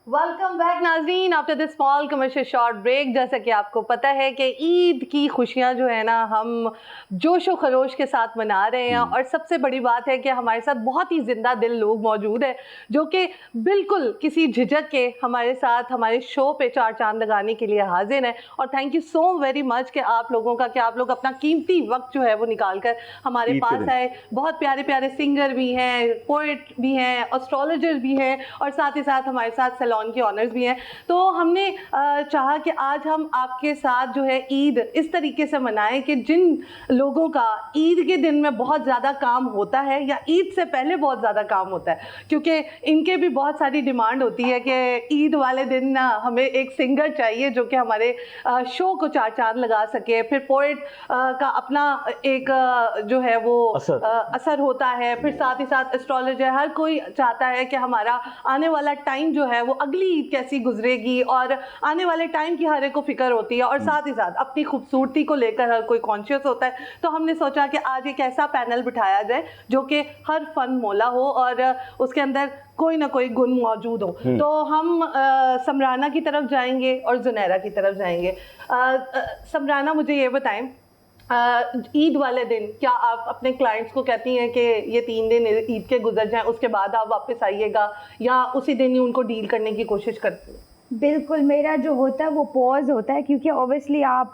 Welcome back नाज़रीन after this small commercial short break. जैसा कि आपको पता है कि ईद की खुशियां जो है ना हम जोशो खरोश के साथ मना रहे हैं और सबसे बड़ी बात है कि हमारे साथ बहुत ही जिंदा दिल लोग मौजूद हैं जो कि बिल्कुल किसी झिझक के हमारे साथ हमारे शो पे चार चांद लगाने के लिए हाजिर हैं। और thank you so very much कि आप लोगों का कि आप लोग अपना कीमती वक्त जो है वो निकाल कर हमारे पास आए। बहुत प्यारे प्यारे सिंगर भी हैं, पोइट भी हैं, एस्ट्रोलॉजर भी हैं और साथ ही साथ हमारे साथ के ऑनर्स भी हैं। तो हमने चाहा कि आज हम आपके साथ जो है ईद इस तरीके से मनाएं कि जिन लोगों का ईद के दिन में बहुत ज़्यादा काम होता है या ईद से पहले बहुत ज़्यादा काम होता है, क्योंकि इनके भी बहुत सारी डिमांड होती है कि ईद वाले दिन ना हमें एक सिंगर चाहिए जो कि हमारे शो को चार चांद लगा सके। फिर पोइट का अपना एक जो है वो असर होता है। फिर साथ ही साथ एस्ट्रोलॉजर, हर कोई चाहता है कि हमारा आने वाला टाइम जो है वो अगली ईद कैसी गुजरेगी और आने वाले टाइम की हर एक को फिक्र होती है और साथ ही साथ अपनी खूबसूरती को लेकर हर कोई कॉन्शियस होता है। तो हमने सोचा कि आज एक ऐसा पैनल बिठाया जाए जो कि हर फन मोला हो और उसके अंदर कोई ना कोई गुण मौजूद हो। तो हम समराना की तरफ जाएंगे और जुनैरा की तरफ जाएंगे। समराना, मुझे ये बताएं, ईद वाले दिन क्या आप अपने क्लाइंट्स को कहती हैं कि ये 3 दिन ईद के गुजर जाएं उसके बाद आप वापस आइएगा, या उसी दिन ही उनको डील करने की कोशिश करती हैं? बिल्कुल, मेरा जो होता है वो पॉज होता है, क्योंकि ऑब्वियसली आप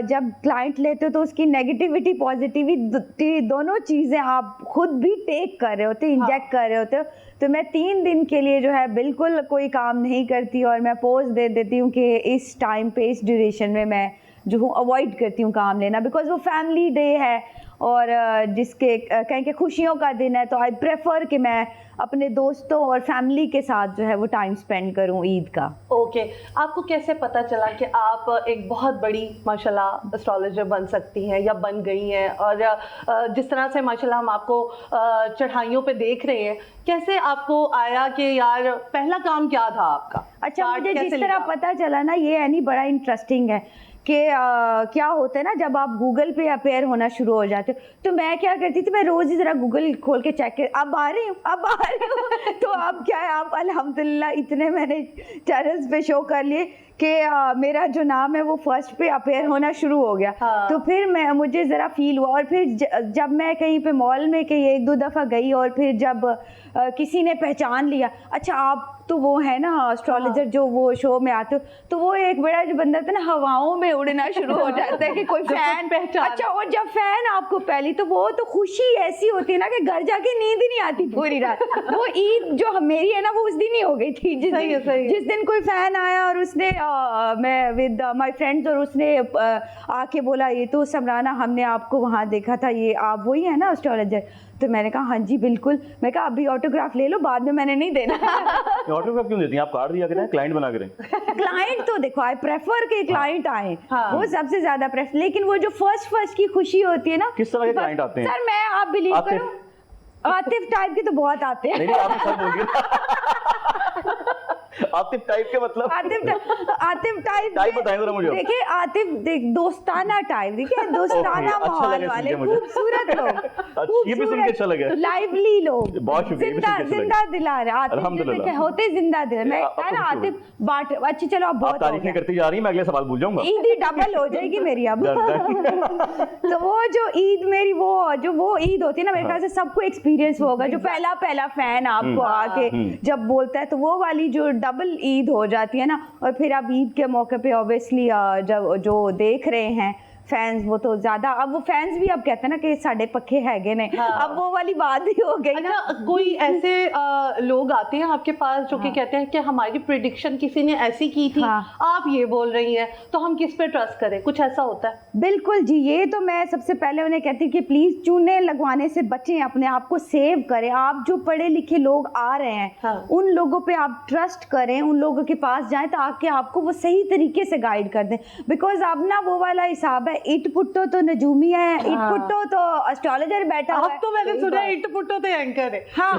जब क्लाइंट लेते हो तो उसकी नेगेटिविटी पॉजिटिविटी दोनों चीज़ें आप खुद भी टेक कर रहे होते, इंजेक्ट कर रहे होते हो। तो मैं 3 दिन के लिए जो है बिल्कुल कोई काम नहीं करती और मैं पॉज दे देती हूँ कि इस टाइम पे, इस ड्यूरेशन में मैं जो हूँ अवॉइड करती हूँ काम लेना, बिकॉज वो फैमिली डे है और जिसके कहें कि खुशियों का दिन है। तो आई प्रेफर कि मैं अपने दोस्तों और फैमिली के साथ जो है वो टाइम स्पेंड करूं ईद का। ओके, आपको कैसे पता चला कि आप एक बहुत बड़ी माशाल्लाह एस्ट्रोलॉजर बन सकती हैं या बन गई हैं? और जिस तरह से माशाल्लाह हम आपको चढ़ाइयों पे देख रहे हैं, कैसे आपको आया कि यार पहला काम क्या था आपका? अच्छा, मुझे जिस तरह पता चला ना, ये यानी बड़ा इंटरेस्टिंग है कि क्या होता है ना, जब आप गूगल पे अपेयर होना शुरू हो जाते हो, तो मैं क्या करती थी, मैं रोज़ ही ज़रा गूगल खोल के चेक कर, अब आ रही हूँ तो अब क्या है, आप अल्हम्दुलिल्लाह इतने मैंने चैनल्स पे शो कर लिए कि मेरा जो नाम है वो फर्स्ट पे अपेयर होना शुरू हो गया। तो फिर मुझे ज़रा फील हुआ। और फिर जब मैं कहीं पे मॉल में कहीं 1-2 दफ़ा गई और फिर जब किसी ने पहचान लिया, अच्छा आप तो वो है ना एस्ट्रोलॉजर जो वो शो में आते हो, तो वो एक बड़ा जो बंदा था ना हवाओं में उड़ना शुरू हो जाता है कि कोई फैन पहचान। अच्छा, और जब फैन आपको पहली, तो वो तो खुशी ऐसी होती है ना कि घर जाके नींद ही नहीं आती पूरी रात। वो ईद जो मेरी है ना वो उस दिन ही हो गई थी, जिस दिन कोई फैन आया और उसने मैं विद माय फ्रेंड्स, और उसने आके बोला ये तो समराना, हमने आपको वहाँ देखा था, ये आप वही है ना एस्ट्रोलॉजर? तो मैंने कहा हाँ जी बिल्कुल। मैं कहा अभी ऑटोग्राफ ले लो, बाद में मैंने नहीं देना। ऑटोग्राफ क्यों देती हैं आप? कार्ड दिया करें, क्लाइंट बना करें। क्लाइंट तो देखो, आई प्रेफर कि क्लाइंट आए, वो सबसे ज्यादा प्रेफर। लेकिन वो जो फर्स्ट की खुशी होती है ना। किस तरह के क्लाइंट आते हैं? सर मैं, आप बिलीव करो, आतिफ टाइप के तो बहुत आते हैं। नहीं, आप सर बोलिए। आतिफ टाइप के मतलब? आतिफ टाइप बताएं जरा मुझे। देखिए आतिफ दोस्ताना टाइप, देखिए दोस्ताना माहौल वाले, खूबसूरत लोग, ये भी सुन के अच्छा लगा, लाइवली लोग, बहुत शुक्रिया, जिंदा दिला रहे। आतिफ होते जिंदा दिला। मैं ना आतिफ बाट अच्छी, चलो आप बहुत तारीफें करती जा रही हैं, मैं अगले सवाल पूछ जाऊंगा। ईद ही डबल हो जाएगी मेरी अब। तो वो जो ईद मेरी वो ईद होती है ना, मेरे ख्याल से सबको एक्सपीरियंस होगा, जो पहला फैन आपको आके जब बोलता है, तो वो वाली जो डबल ईद हो जाती है ना। और फिर अब ईद के मौके पे ऑब्वियसली जब जो देख रहे हैं फैंस, वो तो ज्यादा, अब वो फैंस भी अब कहते हैं ना कि साढ़े पक्के हैगे ने। अब वो वाली बात भी हो गई ना। कोई ऐसे लोग आते हैं आपके पास जो कि कहते हैं कि हमारी प्रेडिक्शन किसी ने ऐसी की थी, आप ये बोल रही हैं, तो हम किस पे ट्रस्ट करें? कुछ ऐसा होता है? बिल्कुल जी, ये तो मैं सबसे पहले उन्हें कहती हूँ कि प्लीज चूने लगवाने से बचें, अपने आप को सेव करें। आप जो पढ़े लिखे लोग आ रहे हैं, उन लोगों पे आप ट्रस्ट करें, उन लोगों के पास जाएं ताकि आपको वो सही तरीके से गाइड कर दें। बिकॉज अब ना वो वाला हिसाब है है, इट पुट्टो तो नजूमी है, इट पुट्टो तो एस्ट्रोलॉजर बैठा हुआ अब तो मैंने सुना है इट पुट्टो तो एंकर है। हाँ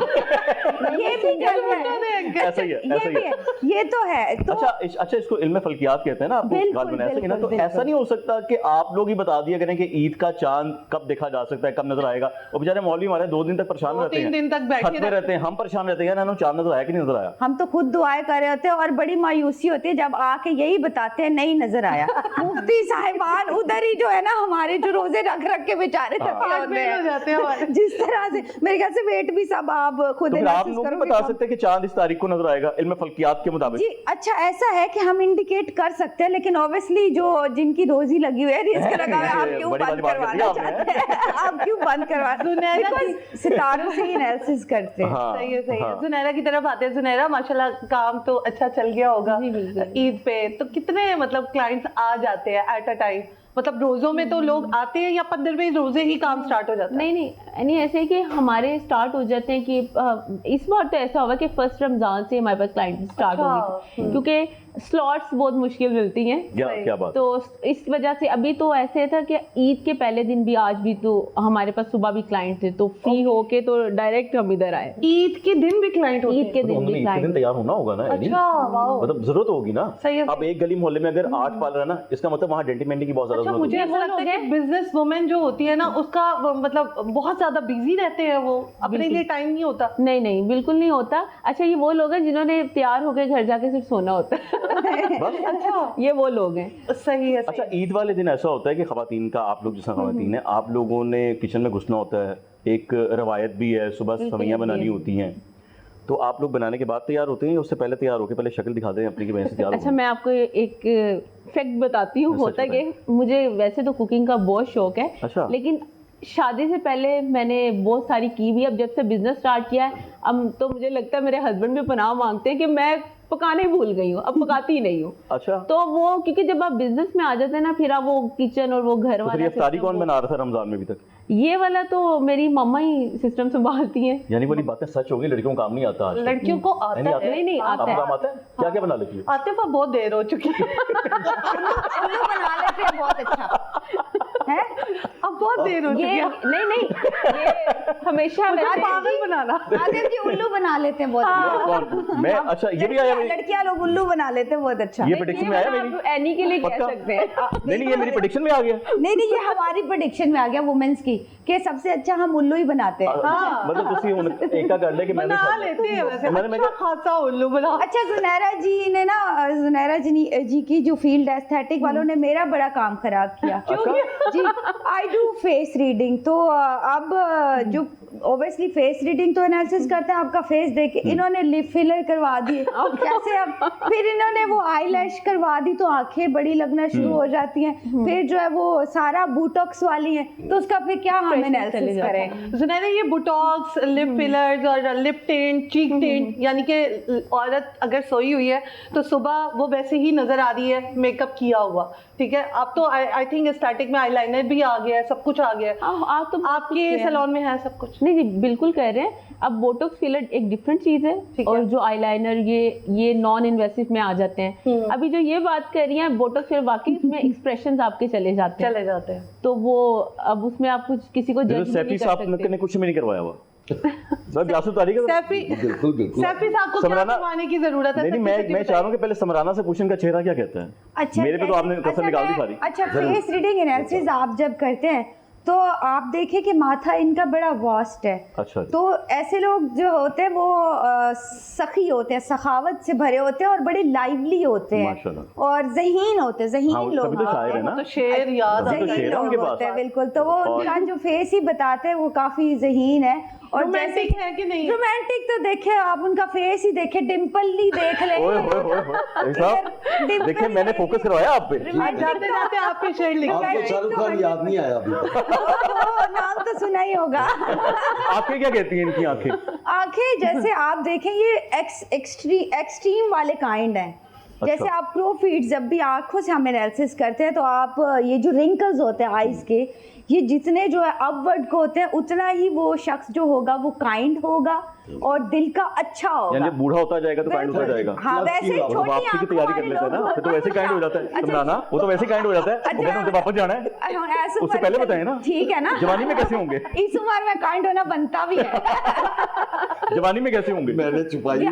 ये भी चल रहा है, ऐसा ही है, ये ऐसा ही भी है। है, ये तो है। तो अच्छा इसको इल्म फल्कियात कहते हैं ना, आपको बिल्कुल, बात बनाया सही ना, तो बिल्कुल, ऐसा नहीं हो सकता कि आप लोग ही बता दिया करें कि ईद का चांद कब देखा जा सकता है, कब नजर आएगा। और बेचारे मौलवी हमारे 2 दिन तक परेशान रहते हैं, 3 दिन तक बैठे छत पे रहते हैं, हम परेशान रहते हैं ना, चांद नजर आया कि नहीं नजर आया। हम तो खुद दुआएं कर रहे होते हैं और बड़ी मायूसी होती है जब आके यही बताते हैं नहीं नजर आया। मुफ्ती साहिबान उधर ही जो है ना हमारे जो रोजे रख रख के बेचारे थके होते फेल हो जाते हैं हमारे। हैं। जिस तरह से मेरे ख्याल से वेट भी सब आप खुद तो फिर आप एनालिसिस लोग नहीं करोगे बता कम। सकते कि चांद इस तारीख को नजर आएगा इल्म फल्कियात के मुताबिक। जी अच्छा ऐसा है कि हम इंडिकेट कर सकते हैं, लेकिन ऑब्वियसली जो जिनकी रोजी लगी हुई है रिस्क लगा हुआ है, आप क्यों बड़ी बंद बात कर दी करवाना आपने। चाहते हैं? आप क्यों बंद करवा Because सितारों से ही एनालिसिस करते हैं। हाँ, सही है सही है। हाँ। जुनैरा की तरफ आते हैं। जुनैरा माशाल्लाह काम तो अच्छा चल गया होगा जी, बिल्कुल। ईद पे, तो कितने मतलब क्लाइंट्स आ जाते हैं एट अ टाइम? मतलब रोजों में तो लोग आते हैं या 15वें रोजे ही काम स्टार्ट हो जाता है? नहीं ऐसे है कि हमारे स्टार्ट हो जाते हैं कि इस बार तो ऐसा होगा कि फर्स्ट रमजान से हमारे पास क्लाइंट स्टार्ट अच्छा, होंगे, क्योंकि स्लॉट्स बहुत मुश्किल मिलती हैं। क्या बात। तो इस वजह से अभी तो ऐसे था कि ईद के पहले दिन भी आज भी तो हमारे पास सुबह भी क्लाइंट थे, तो फ्री होके तो डायरेक्ट हम इधर आए। ईद के दिन भी क्लाइंट होते ईद हैं? के तो दिन उन्होंने भी ईद के दिन क्लाइंट। तैयार होना होगा ना, अच्छा वाओ। मतलब जरूरत होगी ना। सही है, अब एक गली मोहल्ले में अगर 8 पार्लर है ना, इसका मतलब वहाँ डेंटिंग मेंटिंग की बहुत ज्यादा अच्छा जरूरत मुझे होगी। ऐसा लगता है कि बिजनेस वुमेन जो होती है ना उसका मतलब बहुत ज्यादा बिजी रहते हैं, वो अपने लिए टाइम नहीं होता। नहीं बिल्कुल नहीं होता। अच्छा ये वो लोग हैं जिन्होंने तैयार होकर घर जाके सिर्फ सोना होता है। बस। अच्छा ये वो लोग हैं। सही है अच्छा ईद वाले दिन ऐसा होता है कि खवातीन का, आप लोग जैसा खवातीन है, आप लोगों ने किचन में घुसना होता है, एक रवायत भी है, सुबह सवैयां बनानी होती हैं, तो आप लोग बनाने के बाद तैयार होते हैं या उससे पहले तैयार होके पहले शक्ल दिखा दें अपनी की वजह से तैयार अच्छा हो? मैं आपको एक फैक्ट बताती हूँ। सच होता कि मुझे वैसे तो कुकिंग का बहुत शौक है, अच्छा। लेकिन शादी से पहले मैंने बहुत सारी की भी। अब जब से बिजनेस स्टार्ट किया है, अब तो मुझे लगता है मेरे हस्बैंड भी पनाह मांगते हैं कि मैं पकाने भूल गई हूँ, अब पकाती ही नहीं हूँ। अच्छा, तो वो क्योंकि जब आप बिजनेस में आ जाते हैं ना, फिर आप वो किचन और वो घर तो फिर वाला ये इफ्तारी system कौन बना रहा था रमजान में अभी तक? ये वाला तो मेरी मम्मा ही सिस्टम संभालती हैं। यानी वाली बातें सच होगी, लड़कियों को काम नहीं आता आज तक। लड़कियों को आता नहीं आता? है। नहीं आपको आता है। काम आता है? क्या क्या बना लेती है? आते हुए बहुत देर हो चुकी है। उल्लू बना लेते हैं बहुत अच्छा है। अब बहुत देर हो चुकी ये है। नहीं ये हमेशा मुझे वैसे- पागल बनाना। आदित्य जी उल्लू बना लेते हैं बहुत अच्छा। कौन? मैं? अच्छा ये भी आया मेरी, लड़कियां लोग उल्लू बना लेते हैं बहुत अच्छा। ये प्रेडिक्शन में आया वाला मेरी? आप एनी के लिए कह पक्का? सकते हैं। नहीं ये मेरी प्रेडिक्शन में आ गया। नहीं ये हमारी प्रेडिक्शन में आ गया वुमेन्स की कि सबसे अच्छा हम उल्लू ही बनाते हैं। हाँ। मतलब तुसी हुन एका कर ले कि मैं भी बना खा लूं। लेते हैं वैसे, मैं अच्छा खासा उल्लू बना। अच्छा जुनैरा जी ने ना, जुनैरा जी की जो फील्ड है एस्थेटिक वालों ने मेरा बड़ा काम खराब किया। अच्छा? जी आई डू फेस रीडिंग, तो अब जो ऑब्वियसली फेस रीडिंग तो एनालिसिस करते हैं आपका फेस देख के, इन्होंने लिप फिलर करवा दिए। कैसे अब फिर इन्होंने वो आईलैश करवा दी तो आंखें बड़ी लगना शुरू हो जाती हैं। फिर जो है वो सारा बोटॉक्स वाली है, तो उसका फिर क्या हम चले एनालिसिस जाते करें? जुनैरा ये बुटॉक्स, लिप फिलर्स और लिप टिंट, चीक टिंट, यानी कि औरत अगर सोई हुई है तो सुबह वो वैसे ही नजर आ रही है मेकअप किया हुआ, ठीक है। अब तो आई थिंक स्टैटिक में आईलाइनर भी आ गया है, सब कुछ आ गया है। आप तो आपके सैलून में है सब कुछ? नहीं जी बिल्कुल कह रहे हैं। अब बोटॉक्स फिलर एक डिफरेंट चीज है, ठीक है। और जो आईलाइनर ये नॉन इन्वेसिव में आ जाते हैं। अभी जो ये बात कर रही हैं बोटॉक्स फिलर, वाकई उसमें एक्सप्रेशंस आपके चले जाते हैं, चले जाते हैं। तो वो अब उसमें आप कुछ किसी को जज सैफी नहीं कर साहब सकते। ने कुछ भी नहीं करवाया हुआ। सर जासू तारीख है। सैफी बिल्कुल बिल्कुल। सैफी साहब को क्या समराना- करवाने की जरूरत है? नहीं सच्ची मैं सच्ची मैं बताइए। चाह रहा हूँ कि पहले समराना से पूछने का चेहरा क्या कहता है। अच्छा मेरे पे तो आपने कसर निकाल दी सारी। अच्छा फेस रीडिंग एनालिसिस आप जब करते हैं तो आप देखें कि माथा इनका बड़ा वास्ट है। अच्छा। तो ऐसे लोग जो होते हैं वो सखी होते हैं, सखावत से भरे होते हैं और बड़े लाइवली होते हैं माशाल्लाह। और ज़हीन होते हैं, ज़हीन हाँ, लोग तभी तो शायर है ना। तो शेर याद अभी तो आता शेर है। है उनके पास। होते हैं बिल्कुल। तो वो और- उनका जो फेस ही बताते हैं वो काफी ज़हीन है। और रोमांटिक है कि नहीं? रोमांटिक तो देखे आप उनका फेस ही देखे, डिम्पल ही देख ले। ओए होए होए होए साहब डिम्पल देखिए मैंने फोकस करवाया आप पे। जाते जाते आपके शेर लिख आपको शाहरुख खान याद नहीं आया अभी तक। ओ, नाम तो सुना ही होगा। आपके क्या कहती हैं इनकी आंखें? आंखें जैसे आप देखें ये एक्सट्रीम वाले काइंड हैं। जैसे आप प्रोफीट जब भी आंखों से हम एनालिसिस करते हैं तो आप ये जो रिंकल्स होते हैं आईज के, ये जितने जो है अपवर्ड को होते हैं उतना ही वो शख्स जो होगा वो काइंड होगा, और दिल का अच्छा होगा। यानी जब बूढ़ा होता जाएगा तो काइंड होता जाएगा। हाँ वैसे वापसी छोटी वापसी की तैयारी कर लेते हैं ना, फिर तो वैसे काइंड हो जाता है समझाना, वो तो वैसे काइंड हो जाता है, वो कहते हैं मुझे वापस जाना है, ऐसे उससे पहले बताएं ना। ठीक है ना, जवानी में कैसे होंगे, इस उम्र में काइंड होना बनता भी है। जवानी में कैसे होंगे? मैंने छुपाई ये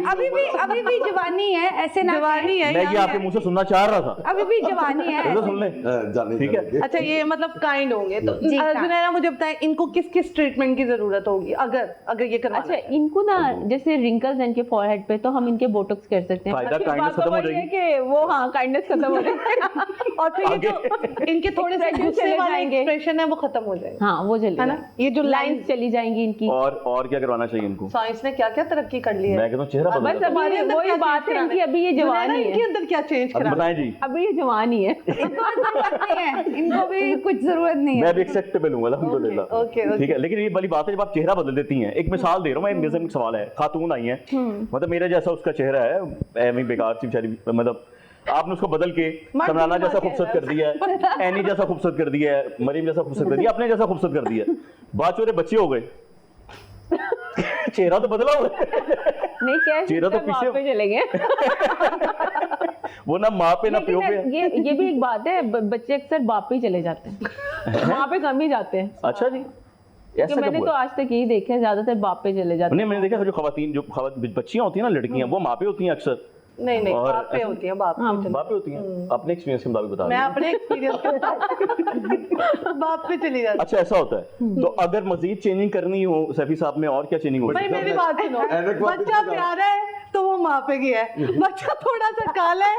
अभी भी जवानी है, ऐसे ना जवानी है मैं ये आपके मुंह से सुनना चाह रहा था, अभी भी जवानी है। तो सुन ले। जाने ठीक है। अच्छा ये मतलब काइंड होंगे तो जी, हाँ। जुनैरा मुझे बताएं इनको किस किस ट्रीटमेंट की जरूरत होगी अगर ये करवाना अच्छा इनको ना जैसे रिंकल्स हैं इनके फॉरहेड पे तो हम इनके बोटॉक्स कर सकते हैं। फायदा अच्छी kindness बात तो खत्म हो वही है जाएगी। कि वो हाँ काइंडनेस खत्म हो जाएगी। और फिर ये जो इनके थोड़े से Expression गुस्से चले वाले जाएंगे। एक्सप्रेशन है वो खत्म हो जाएगा, हाँ वो चली है ना? ये जो लाइंस चली जाएंगी इनकी। और क्या करवाना चाहिए इनको? साइंस ने क्या क्या तरक्की कर ली है। मैं कहता हूँ चेहरा बदल बस जाता है। हमारे अंदर वही क्या बात change है इनकी, कराना अभी ये जुनैरा, जवान ही इनके है, अंदर क्या चेंज अब करा बताएं जी। अभी ये जवान ही है। इनको जरूरत नहीं है, इनको भी कुछ जरूरत नहीं मैं है। भी एक्सेप्टेबल हूँ अल्हम्दुलिल्लाह। ओके, ठीक है, लेकिन ये वाली बात है जब आप चेहरा बदल देती हैं, एक मिसाल दे रहा हूँ मैं, मेरे एक सवाल है, खातून आई है मतलब मेरे जैसा उसका चेहरा है, ऐਵੇਂ बेकार सी बेचारी, मतलब आपने उसको बदल के समराना जैसा खूबसूरत कर दिया है, एनी जैसा खूबसूरत कर दिया है, मरीम जैसा खूबसूरत कर दिया, अपने जैसा खूबसूरत कर दिया, बाद चोरे बच्चे हो गए, चेहरा तो बदला हुआ है। नहीं क्या चेहरा तो पीछे पे चले गए। वो ना माँ पे ना प्यो पे। ये भी एक बात है, बच्चे अक्सर बाप पे ही चले जाते हैं, माँ पे कम ही जाते हैं। अच्छा जी, तो ऐसा मैंने कब तो हुआ? आज तक यही देखा है, ज्यादातर बाप पे चले जाते नहीं, मैंने देखा जो बच्चियां होती हैं ना, लड़कियां, वो माँ पे होती हैं अक्सर, नहीं और- बाप पे होती है, बाप पे हाँ। चली- माँ पे होती हैं। अपने एक्सपीरियंस के मुताबिक बता मैं रही हूँ। अपने एक्सपीरियंस के मुताबिक बाप पे चली जाती अच्छा ऐसा होता है, तो अगर मजीद चेंजिंग करनी हो सैफी साहब में, और क्या चेंजिंग हो भाई सकती है? मेरी बात सुनो, ऐनक वापस बच्चा निकाल। प्यारा है तो वो माँ पे गया है, बच्चा थोड़ा सा काला है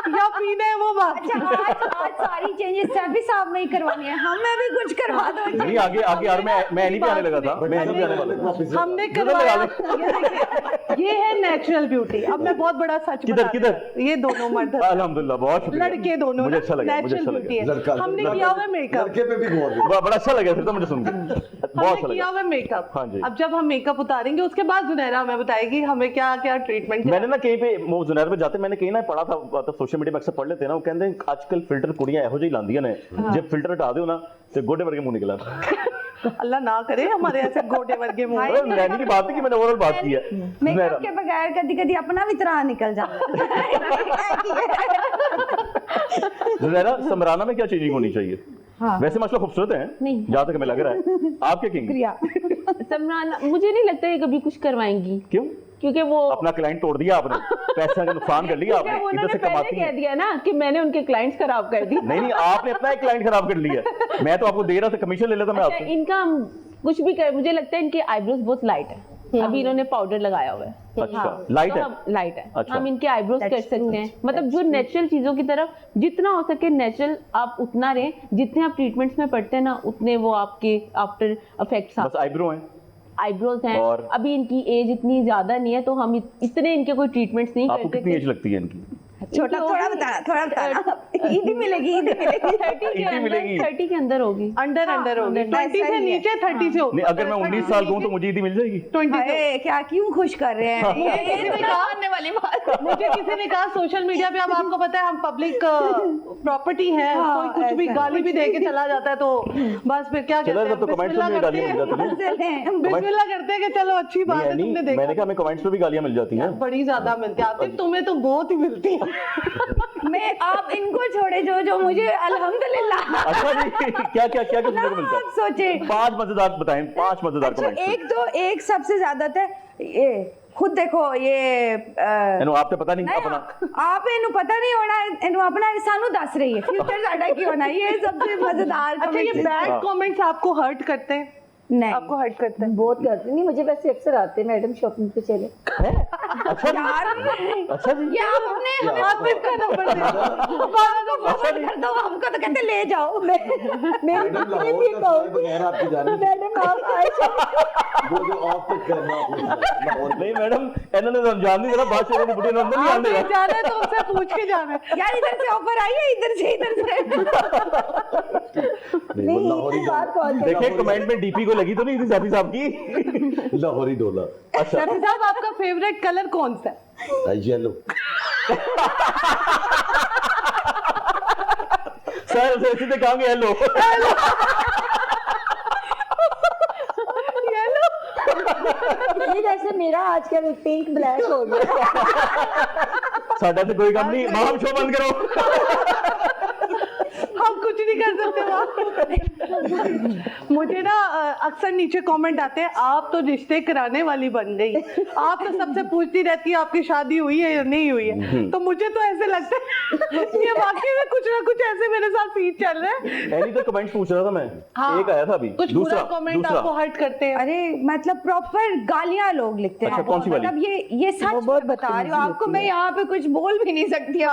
या पीना है वो बाप पे। अच्छा आज सारी चेंजेस सभी साहब में ही करवानी है, हमें भी कुछ करवा दो। नहीं, आगे यार मैं नहीं पे आने लगा था, मैं नहीं पे आने वाला था। हमने किधर करवाया, लगा ये देखिए, ये है नेचुरल ब्यूटी। अब मैं बहुत बड़ा सच किधर- बता रही किधर? हूँ। ये दोनों मर्द अल्हम्दुलिल्लाह, बहुत शुक्रिया। लड़के दोनों मुझे अच्छा लगा, मुझे अच्छा नेचुरल ब्यूटी लगा, है। लड़का हमने लड़का- किया हुआ है मेकअप, लड़के पे भी गौर दे। बड़ा अच्छा लगा फिर तो मुझे सुन के, बहुत हमने अच्छा किया लगा। हुआ है मेकअप। हाँ जी। अब जब हम मेकअप उतारेंगे उसके बाद जुनैरा हमें बताएगी हमें क्या क्या ट्रीटमेंट। मैंने ना कहीं पे वो जुनैर पे जाते मैंने कहीं ना पढ़ा था, तो सोशल मीडिया में अक्सर पढ़ लेते हैं ना, वो कहते हैं आजकल फिल्टर कुड़ियां ਇਹੋ ਜਿਹੀ ਲਾਉਂਦੀਆਂ ਨੇ, जब फिल्टर हटा दो ना तो गोडे वर्गे मुंह निकला। अल्लाह ना करे हमारे ऐसे गोटे वर्गे मुंह। मैंने की बात नहीं की, मैंने ओवरऑल बात की है। मेकअप के बगैर कभी कभी अपना भी तरह निकल जाता जुनैरा, समराना में क्या चेंजिंग होनी चाहिए? हाँ। वैसे माशाल्लाह खूबसूरत हैं, नहीं। जहाँ तक हमें लग रहा है। आप क्या कहेंगे? समराना मुझे नहीं लगता ये कभी कुछ करवाएंगी, क्यों? क्योंकि वो अपना क्लाइंट तोड़ दिया आपने, पैसा का नुकसान कर लिया क्योंकि आपने, इधर उन्होंने से पहले कमाती कह हैं। दिया ना कि मैंने उनके क्लाइंट्स खराब कर दिए। नहीं, आपने अपना एक क्लाइंट खराब कर लिया, मैं तो आपको दे रहा था, कमीशन ले लेता मैं अच्छा, आपसे। इनका कुछ भी कर, मुझे लगता है इनके आईब्रोज बहुत लाइट है, अभी इन्होंने पाउडर लगाया हुआ है। अच्छा, लाइट तो है। हम लाइट है, अच्छा। हम इनके आईब्रोज कर सकते हैं, मतलब जो नेचुरल चीजों की तरफ जितना हो सके नेचुरल आप उतना रहें, जितने आप ट्रीटमेंट्स में पढ़ते हैं ना उतने वो आपके आफ्टर इफेक्ट्स बस आईब्रो हैं। आईब्रोज हैं। और- अभी इनकी एज इतनी ज्यादा नहीं है तो हम इतने इनके कोई ट्रीटमेंट्स नहीं आपको करते। कितनी एज लगती है इनकी? छोटा थोड़ा बताना ईदी मिलेगी, ईदी मिलेगी। 80 मिलेगी। 30 के अंदर होगी। अंडर अंडर होगी, 20 से नीचे 30 से ऊपर। नहीं, अगर मैं 19 साल का हूँ तो मुझे ईदी मिल जाएगी? 20 से अरे क्या क्यों खुश कर रहे हैं, ये तो जानने वाली बात। मुझे किसी ने कहा सोशल मीडिया पे, अब आपको पता है हम पब्लिक प्रॉपर्टी है, हाँ, कोई कुछ भी ऐसा गाली भी दे के चला जाता है तो बस फिर क्या चलो कहते हैं, तो कमेंट्स में भी गालियां मिल जाती हैं। बिस्मिल्लाह करते हैं कि चलो अच्छी बात है नहीं, तुमने मैंने देखा। कहा हमें कमेंट्स में भी गालियां मिल जाती हैं। बड़ी ज्यादा मिलती है आतिफ, तुम्हें तो बहुत ही मिलती है। मैं आप इनको छोड़े जो मुझे अल्हम्दुलिल्लाह। अच्छा जी, क्या क्या क्या क्या सुनने को मिलता आप है? सोचे 5 मजेदार बताएं, 5 मजेदार अच्छा, कमेंट्स। एक सबसे ज्यादा था ये, खुद देखो ये आपने पता नहीं अपना आप इन्हें पता नहीं होना, इन्हें अपना सानू दस रही है फ्यूचर साडा की होना, ये सबसे मजेदार। अच्छा ये बैड कमेंट्स आपको हर्ट करते हैं? नहीं आपको हर्ट करते हैं? बहुत करते नहीं, मुझे वैसे अक्सर आते हैं मैडम शॉपिंग पे चले। अच्छा जी, यार अच्छा जी, ये आपने हमें आतिफ का नंबर दे दो। फॉरवर्ड कर दो, हमको तो कहते ले जाओ। मेरी मैडम मम्मी लाहौर भी का कहो, फ्लाई बगैर आपकी जाने से, मैडम आप आए वो जो ऑफ तक करना अपनी लाहौर नहीं मैडम, इन्होंने रमजान नहीं जरा बात चलेगी, बुढ़े अंदर नहीं आने आपने जाना है तो उससे पूछ के जाना है। यार इधर से ऑफर आई है, इधर से नहीं, वो लाहौरी बात कौन सी? देखिए कमेंट में डीपी को लगी तो नहीं थी सैफी साहब की? लाहौरी डोला अच्छा, रफी साहब आपका फेवरेट कलर कौन सा है? येलो। सर सीधे कहेंगे हेलो। नहीं, वैसे मेरा आजकल पिंक ब्लैक हो गया। साडा से कोई काम नहीं, माम शो बंद करो। हम कुछ नहीं कर सकते वहाँ। मुझे ना अक्सर नीचे कमेंट आते हैं, आप तो रिश्ते कराने वाली बन गई, आप तो सबसे पूछती रहती है आपकी शादी हुई है या नहीं हुई है। तो मुझे तो ऐसे लगता है ये वाकई में कुछ ना कुछ ऐसे मेरे साथ सीन चल रहा है। एनी तो कमेंट्स पूछ रहा था मैं। हाँ, एक आया था अभी, कुछ दूसरा बुरा कमेंट दूसरा आपको हर्ट करते हैं। अरे मतलब प्रॉपर गालियां लोग लिखते हैं। अच्छा, कौन सी वाली? मतलब ये सच वो बहुत मैं बता रही हूँ बदतमीजी आपको, होती मैं है। यहाँ पे कुछ बोल भी नहीं सकती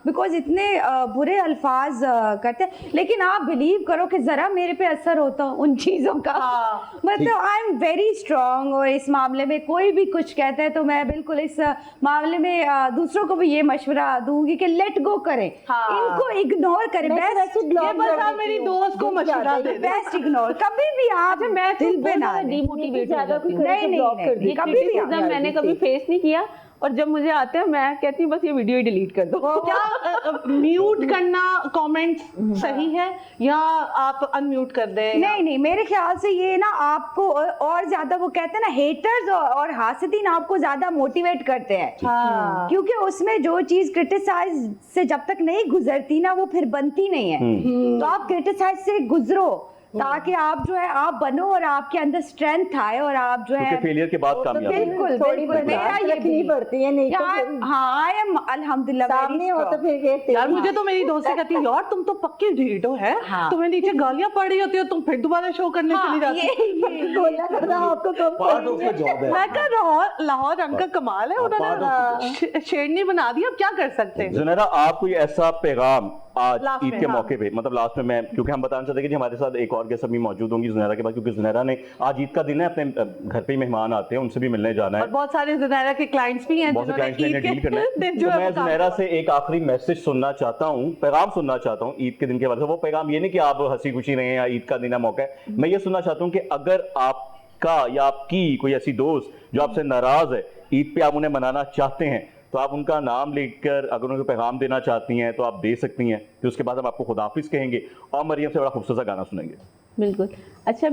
बिकॉज इतने बुरे अल्फाज करते हैं। लेकिन आप बिलीव करो कि जरा मेरे पे असर होता उन चीजों का। हाँ। मतलब आई एम वेरी स्ट्रांग, और इस मामले में कोई भी कुछ कहता है तो मैं बिल्कुल इस मामले में दूसरों को भी ये मशवरा दूंगी कि लेट गो करें, हाँ। इनको इग्नोर करें। मैं तो वैसे ये ब्लॉग बस आप मेरी दोस्त को मशवरा दे दे। बेस्ट इग्नोर, कभी भी आप मैं तो दिल पे ना लें। डिमोटिवेट हो ज्यादा जाती कोई हूँ। करे तो नहीं, ब्लॉक नहीं, कर नहीं, दी। ये कभी भी criticism आप मैंने कभी फेस नहीं किया, और जब मुझे आते हैं मैं कहती हूँ बस ये वीडियो ही डिलीट कर दो। क्या म्यूट करना कमेंट सही है या आप अनम्यूट कर दें? नहीं नहीं, मेरे ख्याल से ये ना आपको और ज्यादा, वो कहते हैं ना हेटर्स और हासिदीन आपको ज्यादा मोटिवेट करते हैं। हाँ। क्योंकि उसमें जो चीज क्रिटिसाइज से जब तक नहीं गुजरती ना वो फिर बनती नहीं है। तो आप क्रिटिसाइज से गुजरो ताकि आप जो है आप बनो और आपके अंदर स्ट्रेंथ आए और आप जो है क्योंकि फेलियर के बाद कामयाब होते हैं। बिल्कुल थोड़ी बिल्कुल मेरा बर्दाश्त ये रखनी भी पड़ती है, नहीं तो यार। फिर हाँ, आई एम अल्हम्दुलिल्लाह सामने हो तो फिर कहते यार मुझे तो मेरी दोस्त कहती है, यार तुम तो पक्की ढीठो है, हाँ। तुम्हें नीचे गालियां पड़ रही होती हो, तुम फिर दोबारा शो करने चली जाती हो। ये बोलना करना आपको कम पार्ट ऑफ द जॉब है। मैं कहा लाहौर रंग का कमाल है, उन्होंने शेरनी बना दी, अब क्या कर सकते हैं। जुनैरा, आप कोई ऐसा पैगाम आज Last ईद में, के हाँ। मौके पे, मतलब लास्ट में मैं, क्योंकि हम बताना चाहते हैं कि हमारे साथ एक और गेस्ट अभी मौजूद होंगी जुनैरा के बाद, क्योंकि जुनैरा ने आज ईद का दिन है, अपने घर पे ही मेहमान आते हैं, उनसे भी मिलने जाना है। और बहुत सारे जुनैरा के क्लाइंट्स भी हैं बहुत से जिन्होंने क्लाइंट्स ने ईद डील करना है। दिन तो जो है मैं वो काम जुनैरा किया। से एक आखिरी मैसेज सुनना चाहता हूँ, पैगाम सुनना चाहता हूँ ईद के दिन के बारे में। वो पैगाम ये नहीं कि आप हंसी खुशी रहें या ईद का दिन है, मौका है। मैं ये सुनना चाहता हूँ कि अगर आपका या आपकी कोई ऐसी दोस्त जो आपसे नाराज है, ईद पे आप उन्हें मनाना चाहते हैं, तो आप उनका नाम लिखकर अगर उनको पैगाम देना चाहती हैं तो आप दे सकती हैं। फिर उसके बाद हम आपको खुदाफिज कहेंगे और मरियम से बड़ा खूबसूरत गाना सुनेंगे। बिल्कुल। अच्छा,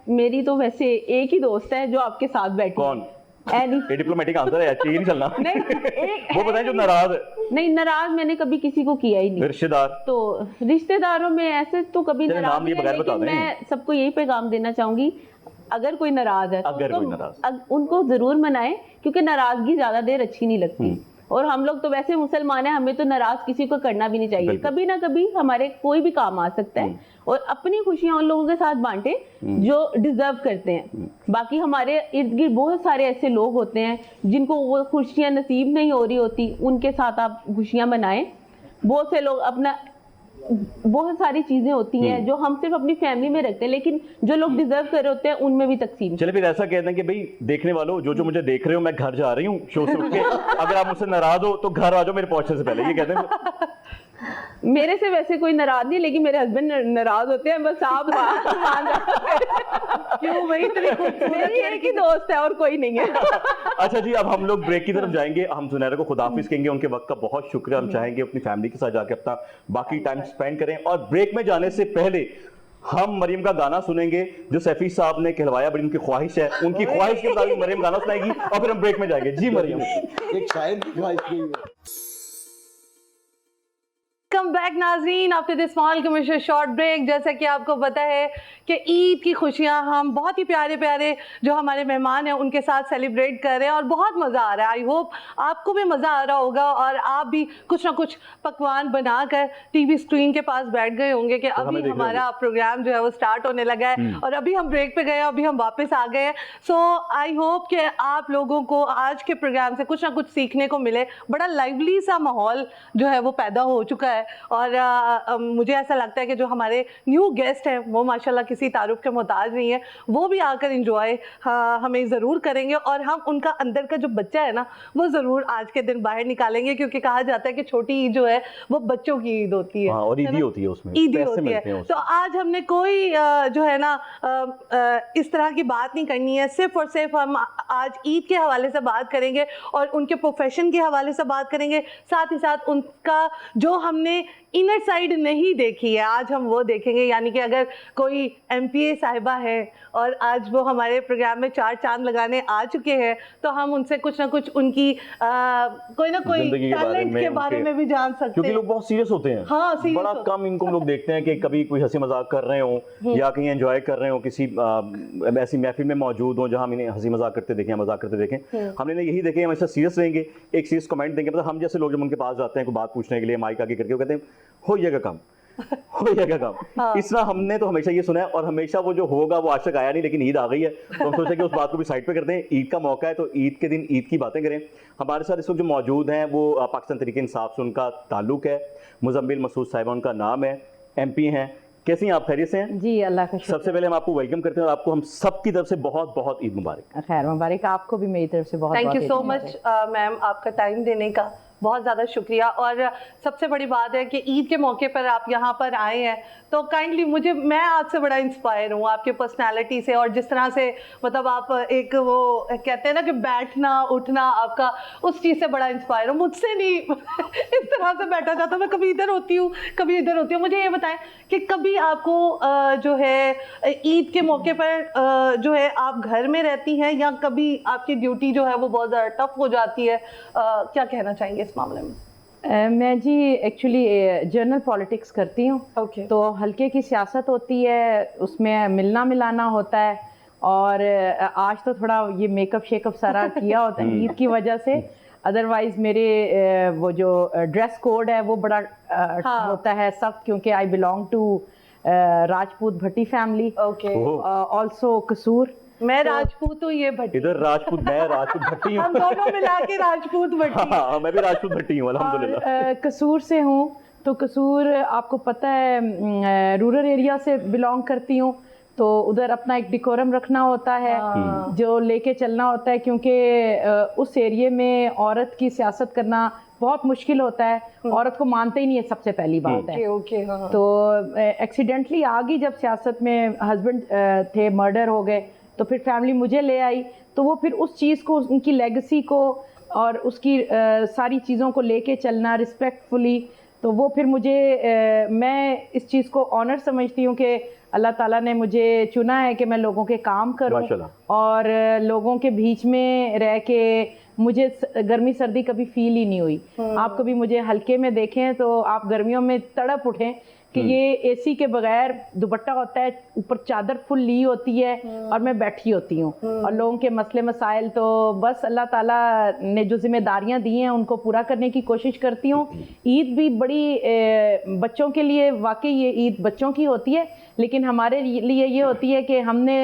मेरी तो वैसे एक ही दोस्त है जो आपके साथ बैठी कौन? एनी। ये डिप्लोमेटिक आंसर है, चाहिए नहीं चलना। नहीं, एक वो बताएं जो नाराज है। नहीं, नाराज मैंने कभी किसी को किया ही नहीं। रिश्तेदार? तो रिश्तेदारों में ऐसे तो कभी चलिए, नाराज नाम लिए नहीं है, बगैर बता लेकिन दें। मैं सबको यही पैगाम देना चाहूंगी, अगर कोई नाराज है तो अगर कोई नाराज। उनको जरूर मनाएं, क्योंकि नाराजगी ज्यादा देर अच्छी नहीं लगती। और हम लोग तो वैसे मुसलमान हैं, हमें तो नाराज किसी को करना भी नहीं चाहिए। बिल्कुल। कभी ना कभी हमारे कोई भी काम आ सकता है, और अपनी खुशियां उन लोगों के साथ बांटे जो डिजर्व करते हैं। बाकी हमारे इर्द गिर्द बहुत सारे ऐसे लोग होते हैं जिनको वो खुशियां नसीब नहीं हो रही होती, उनके साथ आप खुशियां मनाएं। बहुत से लोग अपना, बहुत सारी चीजें होती हैं जो हम सिर्फ अपनी फैमिली में रखते हैं, लेकिन जो लोग डिजर्व कर रहे होते हैं उनमें भी तकसीम। चलिए फिर ऐसा कहते हैं कि भाई देखने वालों, जो मुझे देख रहे हो, मैं घर जा रही हूँ शो से उठ के, अगर आप मुझसे नाराज हो तो घर आ जाओ मेरे पहुंचने से पहले, ये कहते हैं। मेरे से वैसे कोई नाराज नहीं, लेकिन मेरे हस्बैंड नाराज होते हैं, बस आप क्यों भाई, इतनी मेरी एक ही दोस्त है और कोई नहीं है। अच्छा जी, अब हम लोग ब्रेक की तरफ जाएंगे। हम जुनैरा को खुदाफिज कहेंगे, उनके वक्त का बहुत शुक्रिया। हम चाहेंगे अपनी फैमिली के साथ जाके अपना बाकी टाइम स्पेंड करें। और ब्रेक में जाने से पहले हम मरियम का गाना सुनेंगे जो सैफी साहब ने कहलवाया, बड़ी उनकी ख्वाहिश है, उनकी ख्वाहिश के मुताबिक मरियम गाना सुनाएगी और फिर हम ब्रेक में जाएंगे। जी मरियम। एक शायर की ख्वाहिश की है। कम बैक नाज़रीन, after this small commercial short break. जैसा कि आपको पता है कि ईद की खुशियां हम बहुत ही प्यारे प्यारे जो हमारे मेहमान हैं उनके साथ सेलिब्रेट कर रहे हैं और बहुत मज़ा आ रहा है। आई होप आपको भी मज़ा आ रहा होगा और आप भी कुछ ना कुछ पकवान बनाकर टीवी स्क्रीन के पास बैठ गए होंगे कि हमें अभी देख रहे हमारा प्रोग्राम जो है वो स्टार्ट होने लगा है और अभी हम ब्रेक पे गए, अभी हम वापस आ गए हैं। सो आई होप कि आप लोगों को आज के प्रोग्राम से कुछ ना कुछ सीखने को मिले। बड़ा लाइवली सा माहौल जो है वो पैदा हो चुका है और मुझे ऐसा लगता है कि जो हमारे न्यू गेस्ट हैं वो माशाल्लाह किसी तारुफ के मोहताज नहीं है, वो भी आकर इंजॉय हमें ज़रूर करेंगे और हम उनका अंदर का जो बच्चा है ना वो ज़रूर आज के दिन बाहर निकालेंगे, क्योंकि कहा जाता है कि छोटी ईद जो है वो बच्चों की ईद होती है। हाँ, और ईदी होती है उसमें, ईदी पैसे होती मिलते हैं है। उसमें। तो आज हमने कोई जो है ना इस तरह की बात नहीं करनी है, सिर्फ और सिर्फ हम आज ईद के हवाले से बात करेंगे और उनके प्रोफेशन के हवाले से बात करेंगे, साथ ही साथ उनका जो हमने हमने इनर साइड नहीं देखी है, आज हम वो देखेंगे। यानी कि अगर कोई एमपीए साहिबा है और आज वो हमारे प्रोग्राम में 4 चांद लगाने आ चुके हैं, तो हम उनसे कुछ ना कुछ उनकी कोई ना कोई जिंदगी के बारे टैलेंट में, के बारे उनके- में भी जान सकते क्योंकि हैं। लोग बहुत सीरियस होते हैं। हाँ, serious बड़ा होते कम इनको हम लोग देखते हैं कि कभी कोई हंसी मजाक कर रहे हो या कहीं एंजॉय कर रहे हो, किसी ऐसी महफिल में मौजूद हो जहां हम इन्हें हंसी मजाक करते देखें, मजाक करते देखें। हमने इन्हें यही देखे, हमेशा सीरियस रहेंगे, एक सीरियस कमेंट देंगे। मतलब हम जैसे लोग जब उनके पास जाते हैं कोई बात पूछने के लिए, माइक आगे करके, वो कहते हैं हो जाएगा काम, हो जाएगा काम। इस तरह हमने तो हमेशा ये सुना है, और हमेशा वो जो होगा वो आज तक आया नहीं, लेकिन ईद आ गई है तो हम सोचे कि उस बात को भी साइड पे कर दें। ईद का मौका है तो ईद के दिन ईद की बातें करें। हमारे साथ इस वक्त जो मौजूद हैं वो पाकिस्तान तहरीक इंसाफ से उनका ताल्लुक है, मुजम्मिल मसूद साहिबा उनका नाम है, एमपी हैं। कैसी हैं आप, खैरियत से हैं? जी अल्लाह का शुक्र। सबसे पहले हम आपको वेलकम करते हैं और आपको हम सब की तरफ से बहुत बहुत ईद मुबारक। खैर मुबारक, आपको भी मेरी तरफ से बहुत थैंक बहुत यू सो मच मैम, आपका टाइम देने का बहुत ज़्यादा शुक्रिया। और सबसे बड़ी बात है कि ईद के मौके पर आप यहाँ पर आए हैं, तो काइंडली मैं आपसे बड़ा इंस्पायर हूँ आपके पर्सनालिटी से, और जिस तरह से मतलब आप एक वो कहते हैं ना कि बैठना उठना आपका, उस चीज़ से बड़ा इंस्पायर हूँ। मुझसे नहीं इस तरह से बैठा जाता, मैं कभी इधर होती हूँ कभी इधर होती हूँ। मुझे ये बताएं कि कभी आपको जो है ईद के मौके पर जो है आप घर में रहती हैं, या कभी आपकी ड्यूटी जो है वो बहुत ज़्यादा टफ हो जाती है, क्या कहना चाहेंगे इस मामले में? मैं जी एक्चुअली जर्नल पॉलिटिक्स करती हूँ। Okay. तो हल्के की सियासत होती है, उसमें मिलना मिलाना होता है, और आज तो थोड़ा ये मेकअप शेकअप सारा किया होता है ईद की वजह से। अदरवाइज मेरे वो जो ड्रेस कोड है वो बड़ा होता है सख्त, क्योंकि I belong to Rajput Bhatti family, okay. Also Kasur. मैं राजपूत हूँ, ये भट्टी, इधर राजपूत, मैं राजपूत भट्टी हूँ। हम दोनों मिला के राजपूत भट्टी। हाँ, मैं भी राजपूत भट्टी हूँ अल्हम्दुलिल्लाह। कसूर से हूँ, तो कसूर आपको पता है रूरल एरिया से बिलोंग करती हूँ, तो उधर अपना एक डिकोरम रखना होता है जो लेके चलना होता है, क्योंकि उस एरिया में औरत की सियासत करना बहुत मुश्किल होता है, औरत को मानते ही नहीं है, सबसे पहली बात है। ओके, हाँ। तो एक्सीडेंटली आ गई जब सियासत में, हस्बैंड थे मर्डर हो गए, तो फिर फैमिली मुझे ले आई, तो वो फिर उस चीज़ को, उनकी लेगेसी को और उसकी सारी चीज़ों को लेके चलना रिस्पेक्टफुली, तो वो फिर मुझे मैं इस चीज़ को ऑनर समझती हूँ कि अल्लाह ताला ने मुझे चुना है कि मैं लोगों के काम करूँ, माशाल्लाह। और लोगों के बीच में रह के मुझे गर्मी सर्दी कभी फील ही नहीं हुई। आप कभी मुझे हल्के में देखें तो आप गर्मियों में तड़प उठें कि ये एसी के बगैर दुपट्टा होता है, ऊपर चादर फुल ली होती है, और मैं बैठी होती हूँ, और लोगों के मसले मसाइल तो बस अल्लाह ताला ने जो जिम्मेदारियां दी हैं उनको पूरा करने की कोशिश करती हूँ। ईद भी बड़ी बच्चों के लिए, वाकई ये ईद बच्चों की होती है, लेकिन हमारे लिए ये होती है कि हमने